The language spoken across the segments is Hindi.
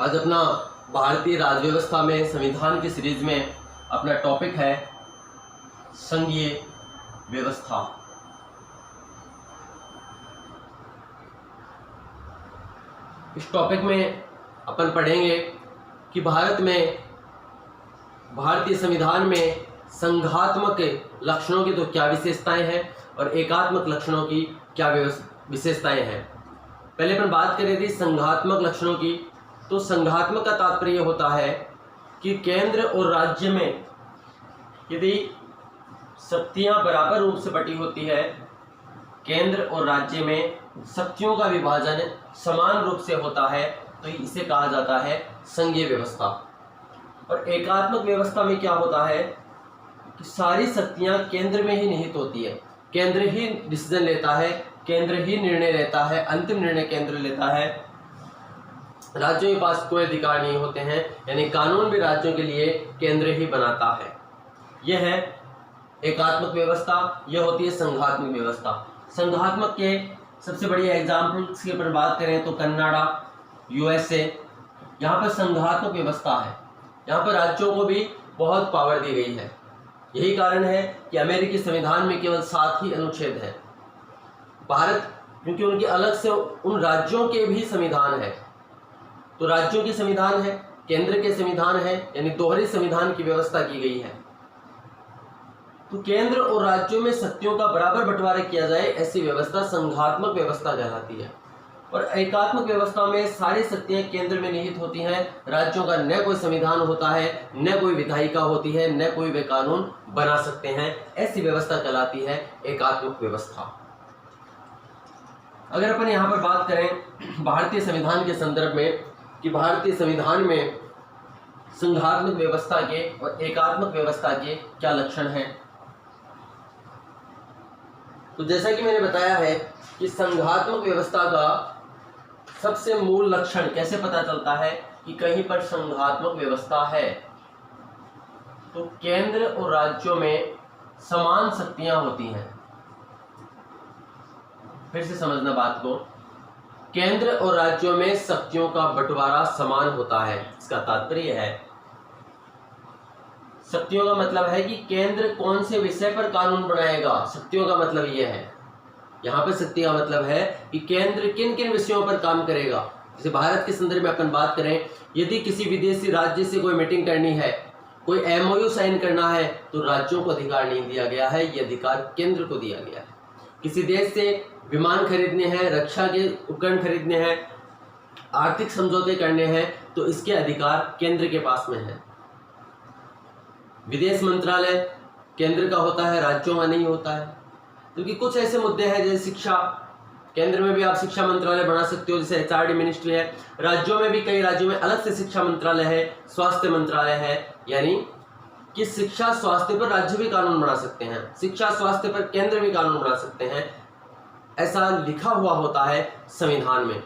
आज अपना भारतीय राज्य व्यवस्था में संविधान की सीरीज में अपना टॉपिक है संघीय व्यवस्था। इस टॉपिक में अपन पढ़ेंगे कि भारत में भारतीय संविधान में संघात्मक लक्षणों की तो क्या विशेषताएं हैं और एकात्मक लक्षणों की क्या विशेषताएं हैं। पहले अपन बात करें थी संघात्मक लक्षणों की, तो संघात्मक का तात्पर्य होता है कि केंद्र और राज्य में यदि शक्तियां बराबर रूप से बटी होती है, केंद्र और राज्य में शक्तियों का विभाजन समान रूप से होता है, तो इसे कहा जाता है संघीय व्यवस्था। और एकात्मक व्यवस्था में क्या होता है कि सारी शक्तियां केंद्र में ही निहित होती है, केंद्र ही डिसीजन लेता है, केंद्र ही निर्णय लेता है, अंतिम निर्णय केंद्र लेता है, राज्यों के पास कोई अधिकार नहीं होते हैं, यानी कानून भी राज्यों के लिए केंद्र ही बनाता है। यह है एकात्मक व्यवस्था, यह होती है संघात्मक व्यवस्था। संघात्मक के सबसे बड़ी एग्जाम्पल्स की अगर बात करें तो कनाडा, यूएसए, यहाँ पर संघात्मक व्यवस्था है, यहाँ पर राज्यों को भी बहुत पावर दी गई है। यही कारण है कि अमेरिकी संविधान में केवल 7 ही अनुच्छेद हैं। भारत क्योंकि उनके अलग से उन राज्यों के भी संविधान है, तो राज्यों के संविधान है, केंद्र के संविधान है, यानी दोहरी संविधान की व्यवस्था की गई है। तो केंद्र और राज्यों में शक्तियों का बराबर बंटवारा किया जाए, ऐसी व्यवस्था संघात्मक व्यवस्था कहलाती है। और एकात्मक व्यवस्था में सारी शक्तियां केंद्र में निहित होती हैं, राज्यों का न कोई संविधान होता है, न कोई विधायिका होती है, न कोई वे कानून बना सकते हैं, ऐसी व्यवस्था कहलाती है एकात्मक व्यवस्था। अगर अपन यहाँ पर बात करें भारतीय संविधान के संदर्भ में कि भारतीय संविधान में संघात्मक व्यवस्था के और एकात्मक व्यवस्था के क्या लक्षण हैं, तो जैसा कि मैंने बताया है कि संघात्मक व्यवस्था का सबसे मूल लक्षण कैसे पता चलता है कि कहीं पर संघात्मक व्यवस्था है तो केंद्र और राज्यों में समान शक्तियां होती हैं। फिर से समझना बात को, केंद्र और राज्यों में शक्तियों का बंटवारा समान होता है। इसका तात्पर्य है, शक्तियों का मतलब है कि केंद्र कौन से विषय पर कानून बनाएगा, शक्तियों का मतलब यह है। यहाँ पर शक्ति का मतलब है कि केंद्र किन किन विषयों पर काम करेगा। जैसे भारत के संदर्भ में अपन बात करें, यदि किसी विदेशी राज्य से कोई मीटिंग करनी है, कोई एमओयू साइन करना है, तो राज्यों को अधिकार नहीं दिया गया है, ये अधिकार केंद्र को दिया गया है। किसी देश से विमान खरीदने हैं, रक्षा के उपकरण खरीदने हैं, आर्थिक समझौते करने हैं, तो इसके अधिकार केंद्र के पास में है। विदेश मंत्रालय केंद्र का होता है, राज्यों का नहीं होता है, क्योंकि कुछ ऐसे मुद्दे हैं जैसे शिक्षा, केंद्र में भी आप शिक्षा मंत्रालय बना सकते हो, जैसे एचआरडी मिनिस्ट्री है। राज्यों में भी कई राज्यों में अलग से शिक्षा मंत्रालय है, स्वास्थ्य मंत्रालय है, यानी कि शिक्षा स्वास्थ्य पर राज्य भी कानून बना सकते हैं, शिक्षा स्वास्थ्य पर केंद्र भी कानून बना सकते हैं, ऐसा लिखा हुआ होता है संविधान में।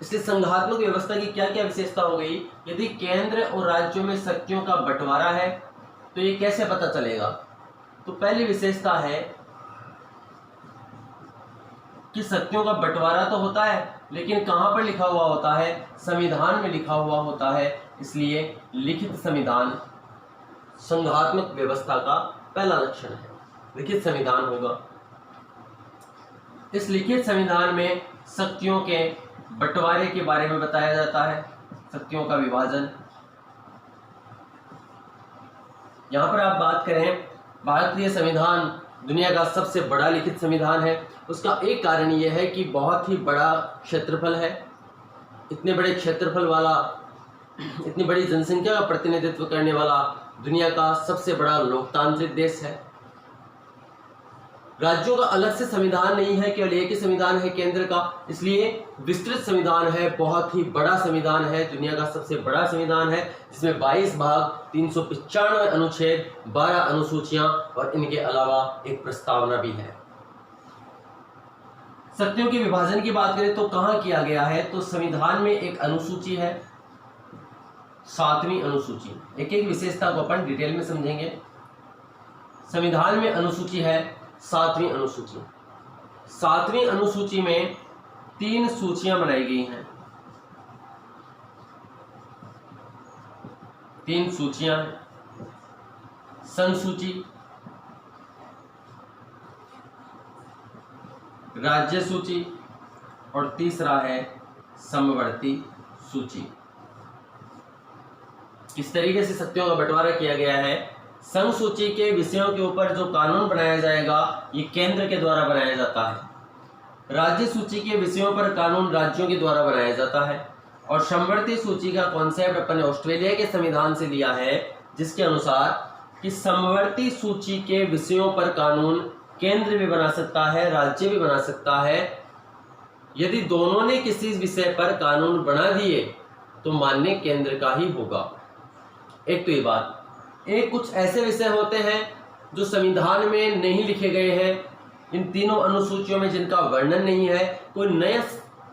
इसलिए संघात्मक व्यवस्था की क्या क्या विशेषता हो गई, यदि केंद्र और राज्यों में शक्तियों का बंटवारा है तो ये कैसे पता चलेगा। तो पहली विशेषता है कि शक्तियों का बंटवारा तो होता है, लेकिन कहां पर लिखा हुआ होता है, संविधान में लिखा हुआ होता है। इसलिए लिखित संविधान संघात्मक व्यवस्था का पहला लक्षण है, लिखित संविधान होगा। इस लिखित संविधान में शक्तियों के बंटवारे के बारे में बताया जाता है, शक्तियों का विभाजन। यहाँ पर आप बात करें, भारतीय संविधान दुनिया का सबसे बड़ा लिखित संविधान है। उसका एक कारण यह है कि बहुत ही बड़ा क्षेत्रफल है। इतने बड़े क्षेत्रफल वाला, इतनी बड़ी जनसंख्या का प्रतिनिधित्व करने वाला दुनिया का सबसे बड़ा लोकतांत्रिक देश है। राज्यों का अलग से संविधान नहीं है, केवल एक ही संविधान है केंद्र का, इसलिए विस्तृत संविधान है, बहुत ही बड़ा संविधान है, दुनिया का सबसे बड़ा संविधान है, जिसमें 22 भाग, 395 अनुच्छेद, 12 अनुसूचियां और इनके अलावा एक प्रस्तावना भी है। शक्तियों के विभाजन की बात करें तो कहां किया गया है, तो संविधान में एक अनुसूची है, 7वीं अनुसूची। एक एक विशेषता को अपन डिटेल में समझेंगे। संविधान में अनुसूची है 7वीं अनुसूची। 7वीं अनुसूची में 3 सूचियां बनाई गई हैं। 3 सूचियां हैं, संघ सूची, राज्य सूची और तीसरा है समवर्ती सूची। इस तरीके से शक्तियों का बंटवारा किया गया है। संघ सूची के विषयों के ऊपर जो कानून बनाया जाएगा ये केंद्र के द्वारा बनाया जाता है। राज्य सूची के विषयों पर कानून राज्यों के द्वारा बनाया जाता है। और समवर्ती सूची का कॉन्सेप्ट अपने ऑस्ट्रेलिया के संविधान से लिया है, जिसके अनुसार कि समवर्ती सूची के विषयों पर कानून केंद्र भी बना सकता है, राज्य भी बना सकता है। यदि दोनों ने किसी विषय पर कानून बना दिए तो मान्य केंद्र का ही होगा। एक तो ये बात। एक कुछ ऐसे विषय होते हैं जो संविधान में नहीं लिखे गए हैं, इन तीनों अनुसूचियों में जिनका वर्णन नहीं है, कोई नया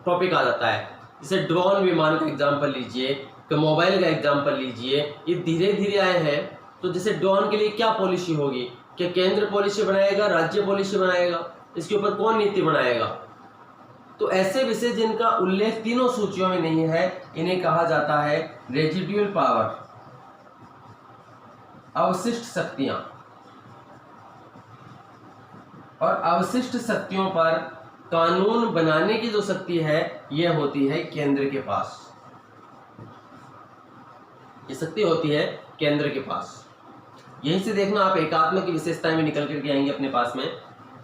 टॉपिक आ जाता है। जैसे ड्रोन विमान का एग्जाम्पल लीजिए, मोबाइल का एग्जाम्पल लीजिए, ये धीरे धीरे आए हैं। तो जैसे ड्रोन के लिए क्या पॉलिसी होगी, क्या केंद्र पॉलिसी बनाएगा, राज्य पॉलिसी बनाएगा, इसके ऊपर कौन नीति बनाएगा। तो ऐसे विषय जिनका उल्लेख तीनों सूचियों में नहीं है, इन्हें कहा जाता है रेजिडुअल पावर, अवशिष्ट शक्तियां। और अवशिष्ट शक्तियों पर कानून बनाने की जो शक्ति है यह होती है केंद्र के पास। ये शक्ति होती है केंद्र के पास। यहीं से देखना आप एकात्म की विशेषताएं में निकल करके आएंगे अपने पास में।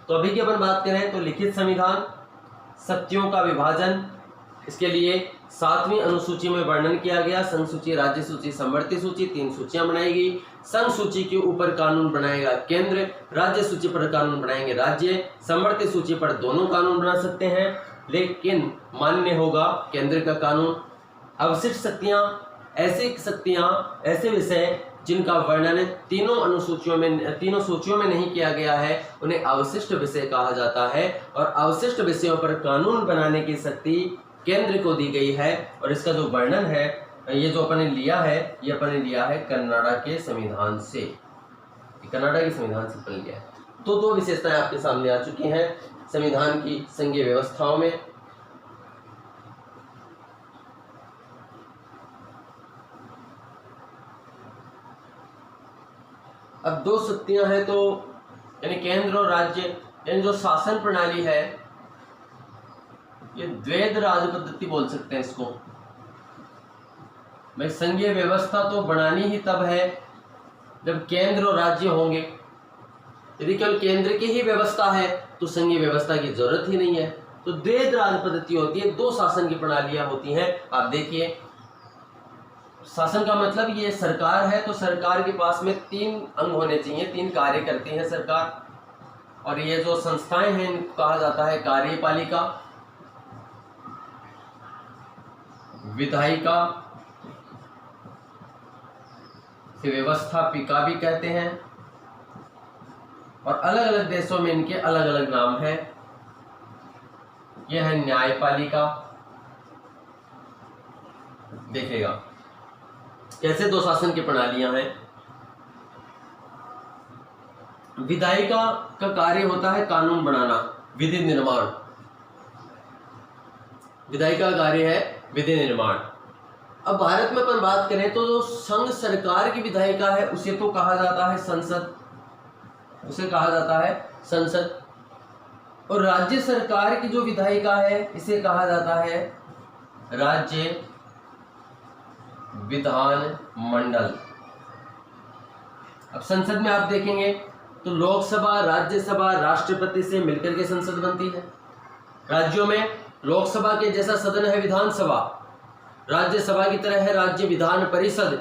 तो अभी की अपन बात करें तो लिखित संविधान, शक्तियों का विभाजन, इसके लिए 7वीं अनुसूची में वर्णन किया गया। संघ सूची, राज्य सूची, समवर्ती सूची, 3 सूचियां बनाई गई। संघ सूची के ऊपर कानून बनाएगा केंद्र, राज्य सूची पर कानून बनाएंगे राज्य, समवर्ती सूची पर दोनों कानून बना सकते हैं, लेकिन मान्य होगा केंद्र का कानून। अवशिष्ट शक्तियां, ऐसे विषय जिनका वर्णन तीनों सूचियों में नहीं किया गया है, उन्हें अवशिष्ट विषय कहा जाता है। और अवशिष्ट विषयों पर कानून बनाने की शक्ति केंद्र को दी गई है। और इसका जो वर्णन है, ये जो अपने लिया है, ये अपने लिया है कनाडा के संविधान से। कनाडा के संविधान से अपन लिया है। तो 2 विशेषताएं आपके सामने आ चुकी हैं संविधान की संघीय व्यवस्थाओं में। अब 2 शक्तियां हैं, तो यानी केंद्र और राज्य, यानी जो शासन प्रणाली है, ये द्वैध राज पद्धति बोल सकते हैं इसको। भाई संघीय व्यवस्था तो बनानी ही तब है जब केंद्र और राज्य होंगे। यदि केवल केंद्र की ही व्यवस्था है तो संघीय व्यवस्था की जरूरत ही नहीं है। तो द्वैध राज पद्धति होती है, 2 शासन की प्रणालियां होती हैं। आप देखिए, शासन का मतलब ये सरकार है, तो सरकार के पास में 3 अंग होने चाहिए, 3 कार्य करती है सरकार। और ये जो संस्थाएं हैं इनको कहा जाता है कार्यपालिका, विधायिका, से व्यवस्थापिका भी कहते हैं। और अलग अलग देशों में इनके अलग अलग नाम हैं। यह है न्यायपालिका। देखिएगा कैसे 2 शासन की प्रणालियां हैं। विधायिका का कार्य होता है कानून बनाना, विधि निर्माण। विधायिका का कार्य है विधि निर्माण। अब भारत में अपन बात करें तो जो संघ सरकार की विधायिका है उसे तो कहा जाता है संसद, उसे कहा जाता है संसद। और राज्य सरकार की जो विधायिका है इसे कहा जाता है राज्य विधान मंडल। अब संसद में आप देखेंगे तो लोकसभा, राज्यसभा, राष्ट्रपति से मिलकर के संसद बनती है। राज्यों में लोकसभा के जैसा सदन है विधानसभा, राज्यसभा की तरह है राज्य विधान परिषद,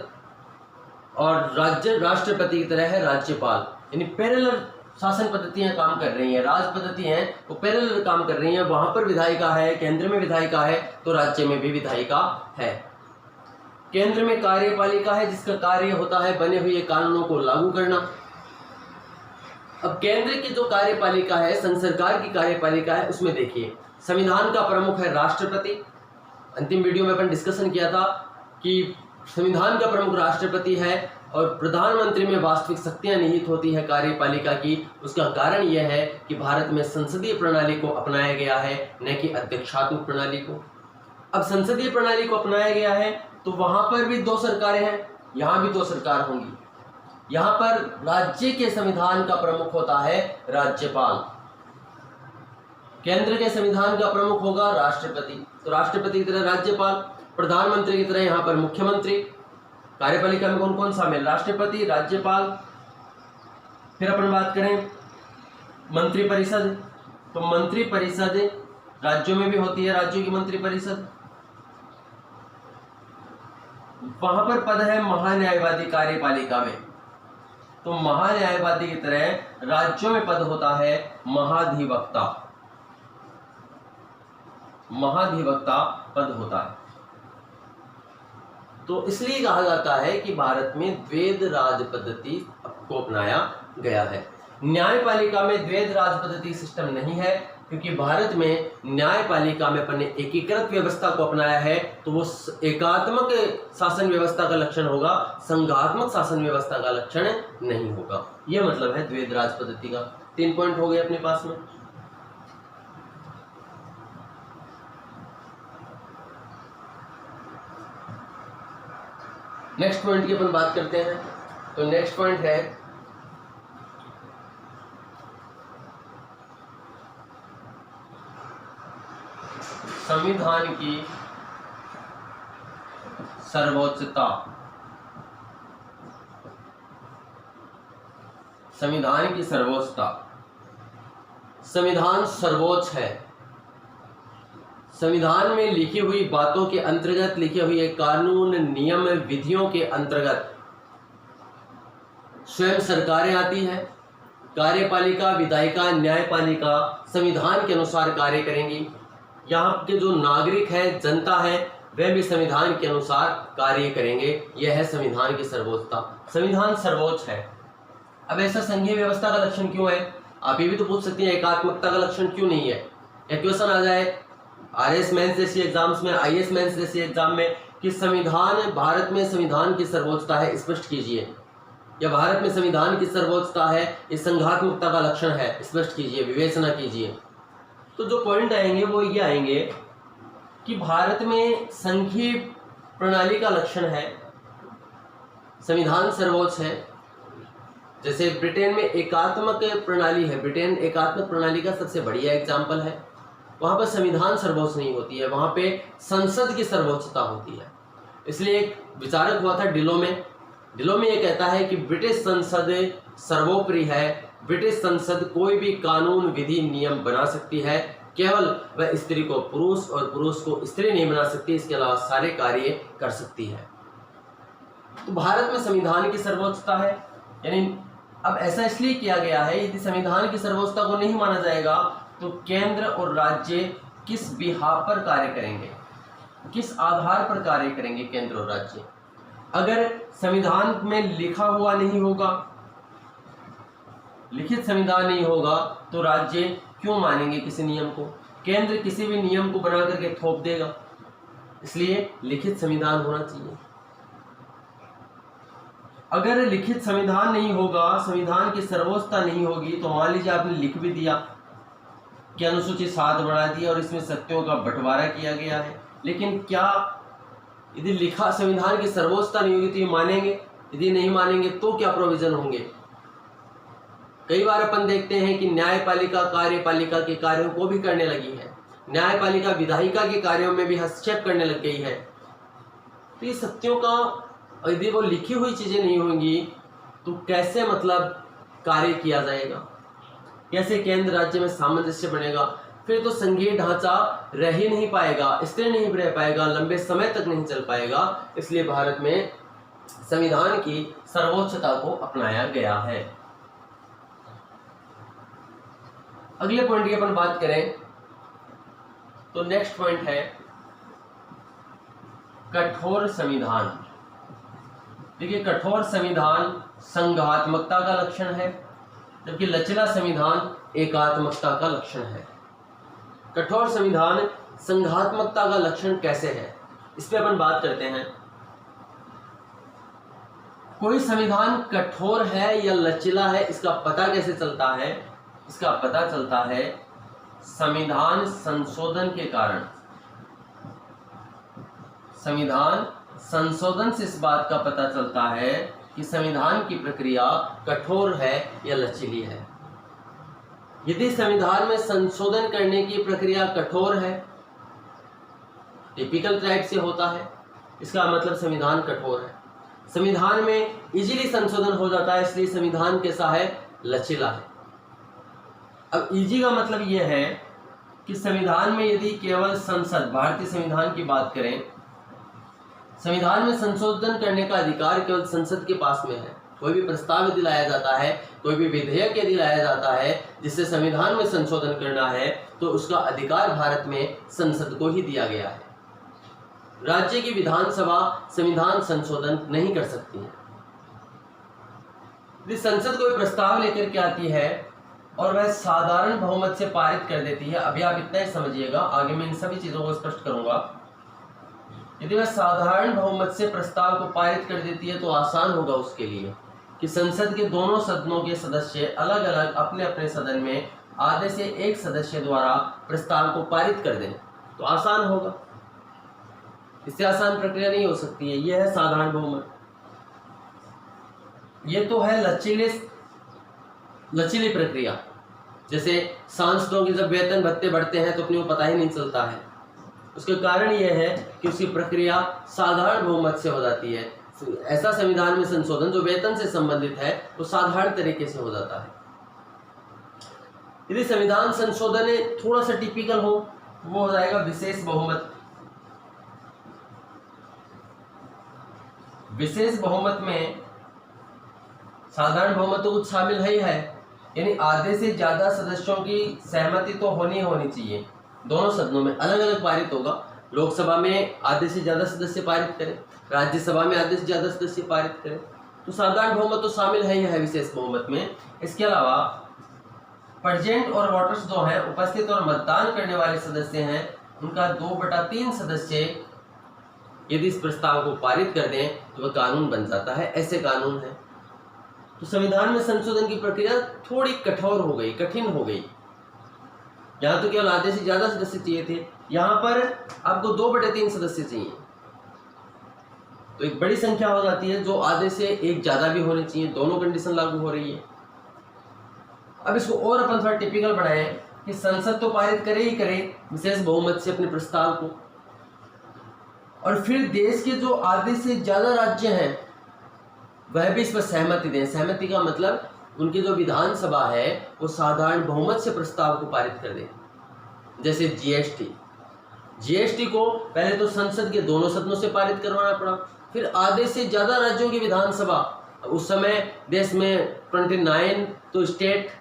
और राज्य राष्ट्रपति की तरह है राज्यपाल। यानी पैरेलल शासन पद्धतियां काम कर रही हैं, राज पद्धति हैं वो पैरेलल काम कर रही हैं। वहां पर विधायिका है, केंद्र में विधायिका है, तो राज्य में भी विधायिका है। केंद्र में कार्यपालिका है जिसका कार्य होता है बने हुए कानूनों को लागू करना। अब केंद्र की जो कार्यपालिका है, संघ सरकार की कार्यपालिका है, उसमें देखिए संविधान का प्रमुख है राष्ट्रपति। अंतिम वीडियो में अपन डिस्कशन किया था कि संविधान का प्रमुख राष्ट्रपति है और प्रधानमंत्री में वास्तविक शक्तियां निहित होती है कार्यपालिका की। उसका कारण यह है कि भारत में संसदीय प्रणाली को अपनाया गया है, न कि अध्यक्षात्मक प्रणाली को। अब संसदीय प्रणाली को अपनाया गया है तो वहां पर भी 2 सरकारें हैं, यहाँ भी 2 सरकार होंगी। यहाँ पर राज्य के संविधान का प्रमुख होता है राज्यपाल, केंद्र के संविधान का प्रमुख होगा राष्ट्रपति। तो राष्ट्रपति की तरह राज्यपाल, प्रधानमंत्री की तरह यहाँ पर मुख्यमंत्री। कार्यपालिका में कौन कौन शामिल? राष्ट्रपति, राज्यपाल। फिर अपन बात करें मंत्रिपरिषद, तो मंत्रिपरिषद राज्यों में भी होती है, राज्यों की मंत्रिपरिषद। वहां पर पद है महान्यायवादी कार्यपालिका में, तो महान्यायवादी की तरह राज्यों में पद होता है महाधिवक्ता, महाधिवक्ता पद होता है। तो इसलिए कहा जाता है कि भारत में द्वैध राज पद्धति को अपनाया गया है। न्यायपालिका में द्वैध राज पद्धति सिस्टम नहीं है, क्योंकि भारत में न्यायपालिका में अपन ने एकीकृत व्यवस्था को अपनाया है, तो वो एकात्मक शासन व्यवस्था का लक्षण होगा, संघात्मक शासन व्यवस्था का लक्षण नहीं होगा। यह मतलब है द्वैध राज पद्धति का। 3 पॉइंट हो गए अपने पास में। नेक्स्ट पॉइंट की अपन बात करते हैं। तो नेक्स्ट पॉइंट है संविधान की सर्वोच्चता। संविधान की सर्वोच्चता। संविधान सर्वोच्च है। संविधान में लिखी हुई बातों के अंतर्गत, लिखे हुए कानून, नियम, विधियों के अंतर्गत स्वयं सरकारें आती है। कार्यपालिका, विधायिका, न्यायपालिका संविधान के अनुसार कार्य करेंगी। यहाँ के जो नागरिक है, जनता है, वह भी संविधान के अनुसार कार्य करेंगे। यह है संविधान की सर्वोच्चता। संविधान सर्वोच्च है। अब ऐसा संघीय व्यवस्था का लक्षण क्यों है? आप ये भी तो पूछ सकते हैं एकात्मकता का लक्षण क्यों नहीं है। एक क्वेश्चन आ जाए RS मेंस जैसी एग्जाम्स में, IS मेंस जैसी एग्जाम में कि संविधान, भारत में संविधान की सर्वोच्चता है, स्पष्ट कीजिए। या भारत में संविधान की सर्वोच्चता है, इस संघात्मकता का लक्षण है, स्पष्ट कीजिए, विवेचना कीजिए। तो जो पॉइंट आएंगे वो ये आएंगे कि भारत में संघीय प्रणाली का लक्षण है, संविधान सर्वोच्च है। जैसे ब्रिटेन में एकात्मक प्रणाली है, ब्रिटेन एकात्मक प्रणाली का सबसे बढ़िया एग्जाम्पल है। वहाँ पर संविधान सर्वोच्च नहीं होती है, वहाँ पे संसद की सर्वोच्चता होती है। इसलिए एक विचारक हुआ था डिलो में ये कहता है कि ब्रिटिश संसद सर्वोपरि है। ब्रिटिश संसद कोई भी कानून, विधि, नियम बना सकती है, केवल वह स्त्री को पुरुष और पुरुष को स्त्री नहीं बना सकती, इसके अलावा सारे कार्य कर सकती है। तो भारत में संविधान की सर्वोच्चता है। यानी अब ऐसा इसलिए किया गया है, यदि संविधान की सर्वोच्चता को नहीं माना जाएगा तो केंद्र और राज्य किस बिहाफ पर कार्य करेंगे, किस आधार पर कार्य करेंगे केंद्र और राज्य। अगर संविधान में लिखा हुआ नहीं होगा, लिखित संविधान नहीं होगा, तो राज्य क्यों मानेंगे किसी नियम को? केंद्र किसी भी नियम को बना करके थोप देगा। इसलिए लिखित संविधान होना चाहिए। अगर लिखित संविधान नहीं होगा, संविधान की सर्वोच्चता नहीं होगी, तो मान लीजिए आपने लिख भी दिया कि अनुसूची 7 बढ़ा दी और इसमें सत्यों का बंटवारा किया गया है, लेकिन क्या यदि लिखा संविधान की सर्वोच्चता नहीं होगी तो ये मानेंगे? यदि नहीं मानेंगे तो क्या प्रोविजन होंगे? कई बार अपन देखते हैं कि न्यायपालिका कार्यपालिका के कार्यों को भी करने लगी है, न्यायपालिका विधायिका के कार्यों में भी हस्तक्षेप करने लग गई है। तो ये सत्यों का, यदि वो लिखी हुई चीजें नहीं होंगी तो कैसे मतलब कार्य किया जाएगा, कैसे केंद्र राज्य में सामंजस्य बनेगा? फिर तो संघीय ढांचा रह ही नहीं पाएगा, स्थिर नहीं रह पाएगा, लंबे समय तक नहीं चल पाएगा। इसलिए भारत में संविधान की सर्वोच्चता को अपनाया गया है। अगले पॉइंट की अपन बात करें तो नेक्स्ट पॉइंट है कठोर संविधान। देखिए, कठोर संविधान संघात्मकता का लक्षण है, जबकि लचीला संविधान एकात्मकता का लक्षण है। कठोर संविधान संघात्मकता का लक्षण कैसे है, इस पे अपन बात करते हैं। कोई संविधान कठोर है या लचीला है, इसका पता कैसे चलता है? इसका पता चलता है संविधान संशोधन के कारण। संविधान संशोधन से इस बात का पता चलता है कि संविधान की प्रक्रिया कठोर है या लचीली है। यदि संविधान में संशोधन करने की प्रक्रिया कठोर है, टिपिकल टाइप से होता है, इसका मतलब संविधान कठोर है। संविधान में इजीली संशोधन हो जाता है, इसलिए संविधान कैसा है? लचीला है। अब इजी का मतलब यह है कि संविधान में यदि केवल संसद, भारतीय संविधान की बात करें, संविधान में संशोधन करने का अधिकार केवल संसद के पास में है। कोई भी प्रस्ताव यदि लाया जाता है, कोई भी विधेयक यदि लाया जाता है जिससे संविधान में संशोधन करना है, तो उसका अधिकार भारत में संसद को ही दिया गया है। राज्य की विधानसभा संविधान संशोधन नहीं कर सकती है। यदि संसद कोई प्रस्ताव लेकर के आती है और वह साधारण बहुमत से पारित कर देती है, अभी आप इतना ही समझिएगा, आगे मैं इन सभी चीजों को स्पष्ट करूंगा। यदि वह साधारण बहुमत से प्रस्ताव को पारित कर देती है तो आसान होगा उसके लिए कि संसद के दोनों सदनों के सदस्य अलग अलग अपने अपने सदन में आधे से एक सदस्य द्वारा प्रस्ताव को पारित कर दें, तो आसान होगा। इससे आसान प्रक्रिया नहीं हो सकती है। यह है साधारण बहुमत। यह तो है लचीली प्रक्रिया। जैसे सांसदों के जब वेतन भत्ते बढ़ते हैं तो अपने को पता ही नहीं चलता है। उसका कारण यह है कि उसकी प्रक्रिया साधारण बहुमत से हो जाती है। ऐसा संविधान में संशोधन जो वेतन से संबंधित है वो साधारण तरीके से हो जाता है। यदि संविधान संशोधन थोड़ा सा टिपिकल हो, वो हो जाएगा विशेष बहुमत। विशेष बहुमत में साधारण बहुमत तो कुछ शामिल है ही है, यानी आधे से ज्यादा सदस्यों की सहमति तो होनी चाहिए। दोनों सदनों में अलग अलग पारित होगा। लोकसभा में आधे से ज्यादा सदस्य पारित करें, राज्यसभा में आधे से ज्यादा सदस्य पारित करें, तो साधारण बहुमत तो शामिल है ही है विशेष बहुमत में। इसके अलावा प्रेजेंट और वोटर्स जो हैं, उपस्थित और मतदान करने वाले सदस्य हैं, उनका 2/3 सदस्य यदि इस प्रस्ताव को पारित कर दें तो वह कानून बन जाता है। ऐसे कानून है। तो संविधान में संशोधन की प्रक्रिया थोड़ी कठोर हो गई, कठिन हो गई। यहाँ तो केवल आधे से ज्यादा सदस्य चाहिए थे, यहाँ पर आपको 2/3 सदस्य चाहिए, तो एक बड़ी संख्या हो जाती है जो आधे से एक ज्यादा भी होनी चाहिए। दोनों कंडीशन लागू हो रही है। अब इसको और अपन थोड़ा टिपिकल बनाएं कि संसद तो पारित करे ही करे विशेष बहुमत से अपने प्रस्ताव को, और फिर देश के जो आधे से ज्यादा राज्य हैं वह भी इस पर सहमति दें। सहमति का मतलब उनकी जो विधानसभा है वो साधारण बहुमत से प्रस्ताव को पारित कर दे। जैसे जीएसटी को पहले तो संसद के दोनों सदनों से पारित करवाना पड़ा, फिर आधे से ज्यादा राज्यों की विधानसभा, उस समय देश में 29 तो स्टेट,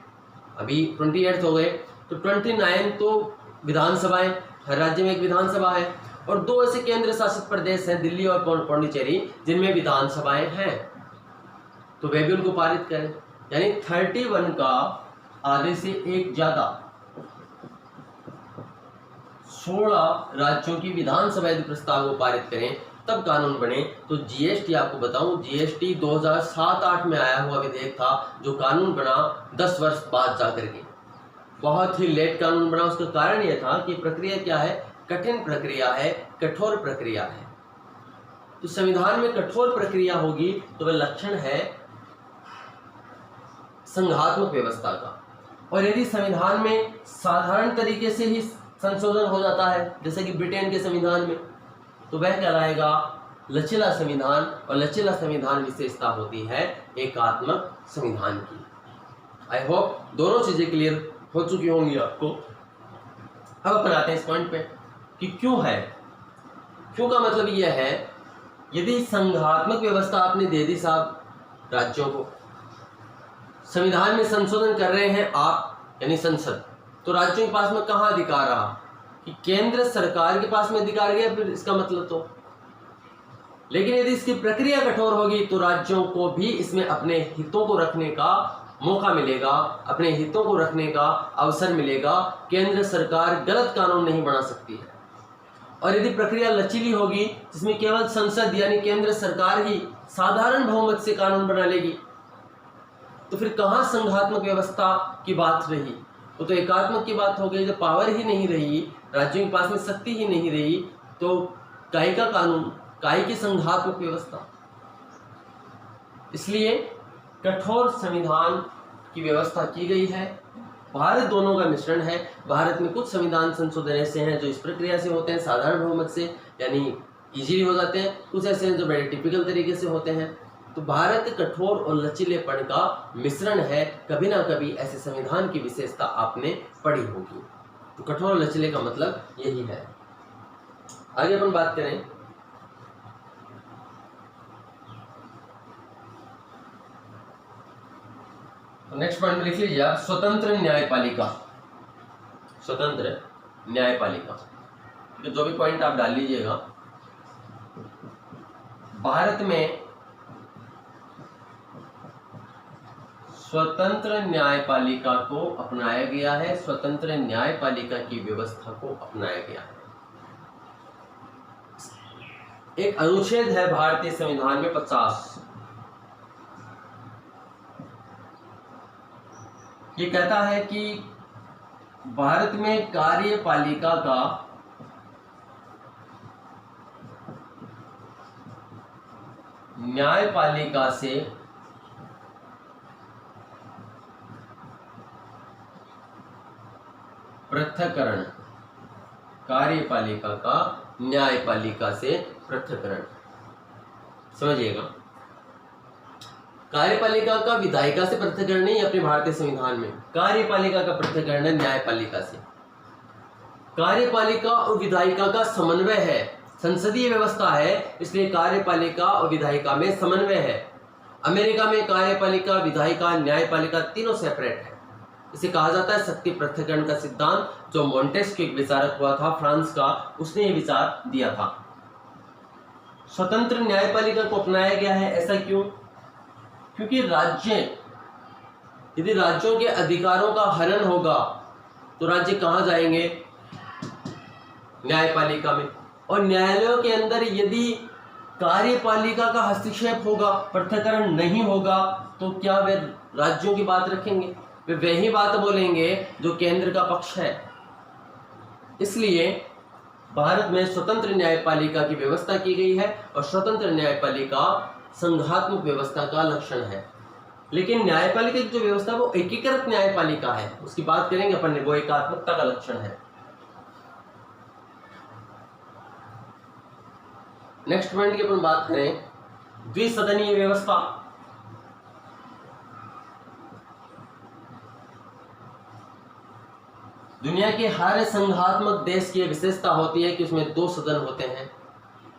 अभी 28 हो गए, तो 29 तो विधानसभाएं, हर राज्य में एक विधानसभा है, और 2 ऐसे केंद्र शासित प्रदेश हैं, दिल्ली और पौंडीचेरी, जिनमें विधानसभाएं हैं, तो वे भी उनको पारित करें। यानी 31 का आधे से एक ज्यादा 16 राज्यों की विधानसभा यदि प्रस्ताव को पारित करें तब कानून बने। तो जीएसटी, आपको बताऊं, जीएसटी 2007-8 में आया हुआ विधेयक था जो कानून बना 10 वर्ष बाद जाकर के। बहुत ही लेट कानून बना। उसका कारण यह था कि प्रक्रिया क्या है? कठिन प्रक्रिया है, कठोर प्रक्रिया है। तो संविधान में कठोर प्रक्रिया होगी तो वह लक्षण है संघात्मक व्यवस्था का। और यदि संविधान में साधारण तरीके से ही संशोधन हो जाता है, जैसे कि ब्रिटेन के संविधान में, तो वह कहलाएगा लचीला संविधान। और लचीला संविधान विशेषता होती है एकात्मक संविधान की। आई होप दोनों चीजें क्लियर हो चुकी होंगी आपको। अब अपन आते हैं इस पॉइंट पे कि क्यों है। क्यों का मतलब यह है, यदि संघात्मक व्यवस्था आपने दे दी साहब राज्यों को, संविधान में संशोधन कर रहे हैं आप यानी संसद, तो राज्यों के पास में कहाँ अधिकार रहा? कि केंद्र सरकार के पास में अधिकार गया, फिर इसका मतलब तो। लेकिन यदि इसकी प्रक्रिया कठोर होगी तो राज्यों को भी इसमें अपने हितों को रखने का मौका मिलेगा, अपने हितों को रखने का अवसर मिलेगा। केंद्र सरकार गलत कानून नहीं बना सकती है। और यदि प्रक्रिया लचीली होगी जिसमें केवल संसद यानी केंद्र सरकार ही साधारण बहुमत से कानून बना लेगी, तो फिर कहाँ संघात्मक व्यवस्था की बात रही? वो तो एकात्मक की बात हो गई। जब पावर ही नहीं रही, राज्यों के पास में शक्ति ही नहीं रही, तो काहे का कानून? काय की संघात्मक व्यवस्था। इसलिए कठोर संविधान की व्यवस्था की गई है। भारत दोनों का मिश्रण है। भारत में कुछ संविधान संशोधन ऐसे हैं जो इस प्रक्रिया से होते हैं, साधारण बहुमत से, यानी इजीली हो जाते हैं। कुछ ऐसे हैं जो बड़े टिपिकल तरीके से होते हैं। तो भारत कठोर और लचीलेपन का मिश्रण है। कभी ना कभी ऐसे संविधान की विशेषता आपने पढ़ी होगी। तो कठोर और लचीले का मतलब यही है। आगे अपन बात करें, नेक्स्ट पॉइंट में लिख लीजिए आप, स्वतंत्र न्यायपालिका। स्वतंत्र न्यायपालिका, तो जो भी पॉइंट आप डाल लीजिएगा। भारत में स्वतंत्र न्यायपालिका को अपनाया गया है। स्वतंत्र न्यायपालिका की व्यवस्था को अपनाया गया है। एक अनुच्छेद है भारतीय संविधान में 50। ये कहता है कि भारत में कार्यपालिका का न्यायपालिका से पृथक्करण, कार्यपालिका का न्यायपालिका से पृथक्करण। समझिएगा, कार्यपालिका का विधायिका से पृथक्करण नहीं है अपने भारतीय संविधान में। कार्यपालिका का पृथक्करण है न्यायपालिका से। कार्यपालिका और विधायिका का समन्वय है, संसदीय व्यवस्था है, इसलिए कार्यपालिका और विधायिका में समन्वय है। अमेरिका में कार्यपालिका, विधायिका, न्यायपालिका तीनों सेपरेट है। इसे कहा जाता है शक्ति पृथक्करण का सिद्धांत, जो मोंटेस्क्यू एक विचारक हुआ था फ्रांस का, उसने ये विचार दिया था। स्वतंत्र न्यायपालिका को अपनाया गया है, ऐसा क्यों? क्योंकि राज्य, यदि राज्यों के अधिकारों का हनन होगा तो राज्य कहाँ जाएंगे? न्यायपालिका में। और न्यायालयों के अंदर यदि कार्यपालिका का हस्तक्षेप होगा, पृथक्करण नहीं होगा, तो क्या वे राज्यों की बात रखेंगे? वे वही बात बोलेंगे जो केंद्र का पक्ष है। इसलिए भारत में स्वतंत्र न्यायपालिका की व्यवस्था की गई है और स्वतंत्र न्यायपालिका संघात्मक व्यवस्था का लक्षण है। लेकिन न्यायपालिका की जो व्यवस्था वो एकीकृत न्यायपालिका है, उसकी बात करेंगे अपन, वो एकात्मकता का लक्षण है। नेक्स्ट पॉइंट की अपन बात करें, द्विसदनीय व्यवस्था। दुनिया के हर संघात्मक देश की विशेषता होती है कि उसमें 2 सदन होते हैं।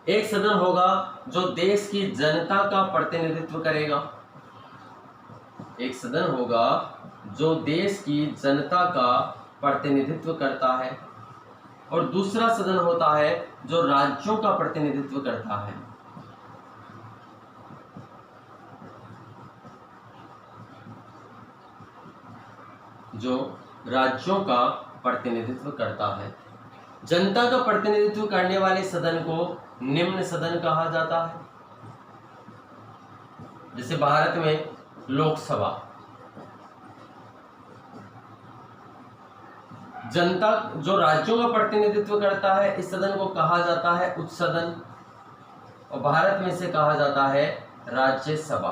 एक सदन होगा जो देश की जनता का प्रतिनिधित्व करेगा, एक सदन होगा जो देश की जनता का प्रतिनिधित्व करता है, और दूसरा सदन होता है जो राज्यों का प्रतिनिधित्व करता है। जो राज्यों का प्रतिनिधित्व करता है। जनता का प्रतिनिधित्व करने वाले सदन को निम्न सदन कहा जाता है। जैसे भारत में लोकसभा, जनता जो राज्यों का प्रतिनिधित्व करता है, इस सदन को कहा जाता है उच्च सदन, और भारत में से कहा जाता है राज्यसभा।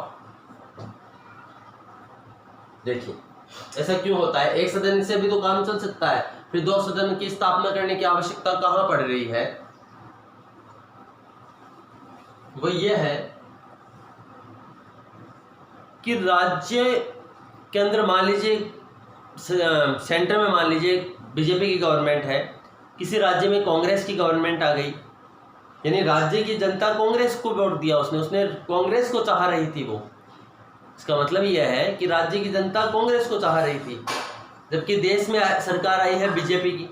देखिए ऐसा क्यों होता है? एक सदन से भी तो काम चल सकता है, फिर 2 सदन की स्थापना करने की आवश्यकता कहां पड़ रही है? वो ये है कि राज्य के अंदर मान लीजिए सेंटर में मान लीजिए बीजेपी की गवर्नमेंट है, किसी राज्य में कांग्रेस की गवर्नमेंट आ गई, यानी राज्य की जनता कांग्रेस को वोट दिया, उसने कांग्रेस को चाह रही थी। वो इसका मतलब यह है कि राज्य की जनता कांग्रेस को चाह रही थी, जबकि देश में सरकार आई है बीजेपी की।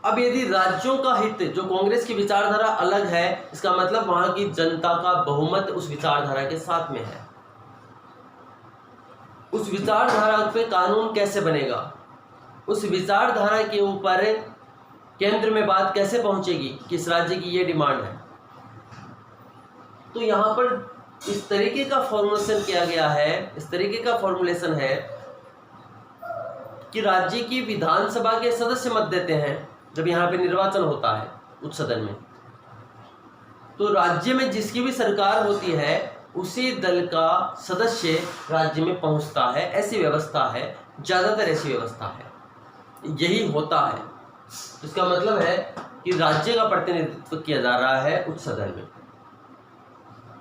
अब यदि राज्यों का हित, जो कांग्रेस की विचारधारा अलग है, इसका मतलब वहां की जनता का बहुमत उस विचारधारा के साथ में है। उस विचारधारा पे कानून कैसे बनेगा? उस विचारधारा के ऊपर केंद्र में बात कैसे पहुंचेगी कि इस राज्य की ये डिमांड है? तो यहां पर इस तरीके का फॉर्मुलेशन किया गया है, इस तरीके का फॉर्मुलेशन है कि राज्य की विधानसभा के सदस्य मत देते हैं जब यहाँ पे निर्वाचन होता है उच्च सदन में, तो राज्य में जिसकी भी सरकार होती है उसी दल का सदस्य राज्य में पहुंचता है, ऐसी व्यवस्था है, ज़्यादातर ऐसी व्यवस्था है, यही होता है। तो इसका मतलब है कि राज्य का प्रतिनिधित्व किया जा रहा है उच्च सदन में।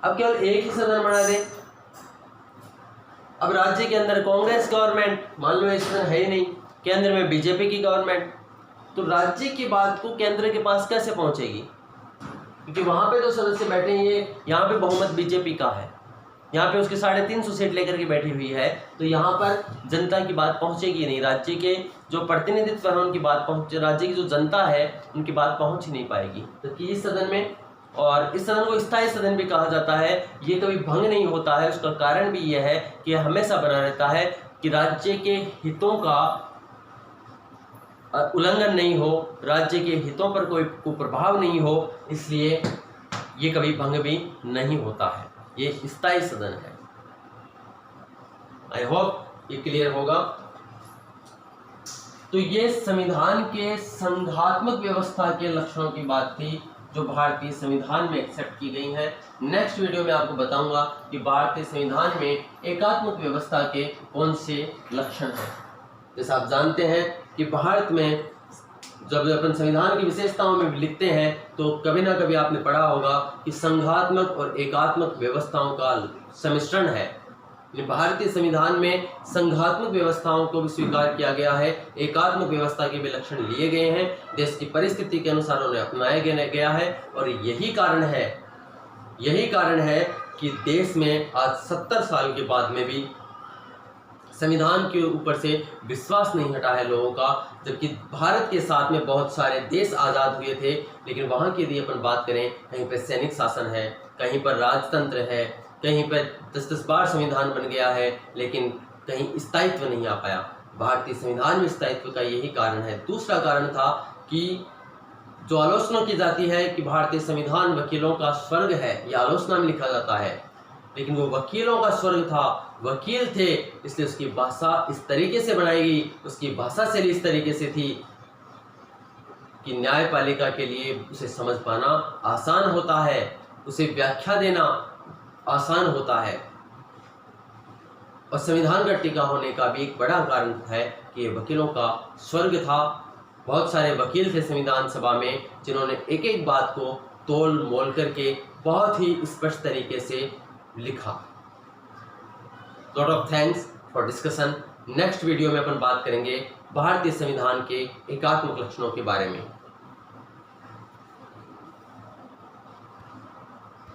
अब केवल एक ही सदन बना दें। अब राज्य के अंदर कांग्रेस गवर्नमेंट, मान लो ये सदन है ही नहीं, केंद्र में बीजेपी की गवर्नमेंट, तो राज्य की बात को केंद्र के पास कैसे पहुंचेगी? क्योंकि वहां पे जो सदस्य बैठे हैं, यहाँ पे बहुमत बीजेपी का है, यहाँ पे उसके 350 सीट लेकर के बैठी हुई है, तो यहाँ पर जनता की बात पहुंचेगी नहीं। राज्य के जो प्रतिनिधित्व है उनकी बात पहुंच, राज्य की जो जनता है उनकी बात पहुंच ही नहीं पाएगी। तो कि इस सदन में, और इस सदन को स्थायी सदन भी कहा जाता है, ये कभी भंग नहीं होता है। उसका कारण भी यह है कि हमेशा बना रहता है कि राज्य के हितों का उल्लंघन नहीं हो, राज्य के हितों पर कोई कुप्रभाव नहीं हो, इसलिए ये कभी भंग भी नहीं होता है। ये स्थायी सदन है। आई होप ये क्लियर होगा। तो ये संविधान के संघात्मक व्यवस्था के लक्षणों की बात थी जो भारतीय संविधान में एक्सेप्ट की गई है। नेक्स्ट वीडियो में आपको बताऊंगा कि भारतीय संविधान में एकात्मक व्यवस्था के कौन से लक्षण हैं। जैसे आप जानते हैं कि भारत में जब अपन संविधान की विशेषताओं में लिखते हैं तो कभी ना कभी आपने पढ़ा होगा कि संघात्मक और एकात्मक व्यवस्थाओं का सम्मिश्रण है। भारतीय संविधान में संघात्मक व्यवस्थाओं को भी स्वीकार किया गया है, एकात्मक व्यवस्था के भी लक्षण लिए गए हैं, देश की परिस्थिति के अनुसार उन्हें अपनाया गया है। और यही कारण है कि देश में आज 70 साल के बाद में भी संविधान के ऊपर से विश्वास नहीं हटा है लोगों का। जबकि भारत के साथ में बहुत सारे देश आज़ाद हुए थे, लेकिन वहाँ की यदि अपन बात करें, कहीं पर सैनिक शासन है, कहीं पर राजतंत्र है, कहीं पर 10-10 बार संविधान बन गया है, लेकिन कहीं स्थायित्व नहीं आ पाया। भारतीय संविधान में स्थायित्व का यही कारण है। दूसरा कारण था कि जो आलोचना की जाती है कि भारतीय संविधान वकीलों का स्वर्ग है, यह आलोचना में लिखा जाता है, लेकिन वो वकीलों का स्वर्ग था, वकील थे, इसलिए उसकी भाषा इस तरीके से बनाई गई, उसकी भाषा शैली इस तरीके से थी कि न्यायपालिका के लिए उसे समझ पाना आसान होता है, उसे व्याख्या देना आसान होता है। और संविधान का टीका होने का भी एक बड़ा कारण है कि वकीलों का स्वर्ग था। बहुत सारे वकील थे संविधान सभा में जिन्होंने एक एक बात को तोल मोल करके बहुत ही स्पष्ट तरीके से लिखा। Lot of thanks for discussion. Next video में अपन बात करेंगे भारतीय संविधान के एकात्मक लक्षणों के बारे में।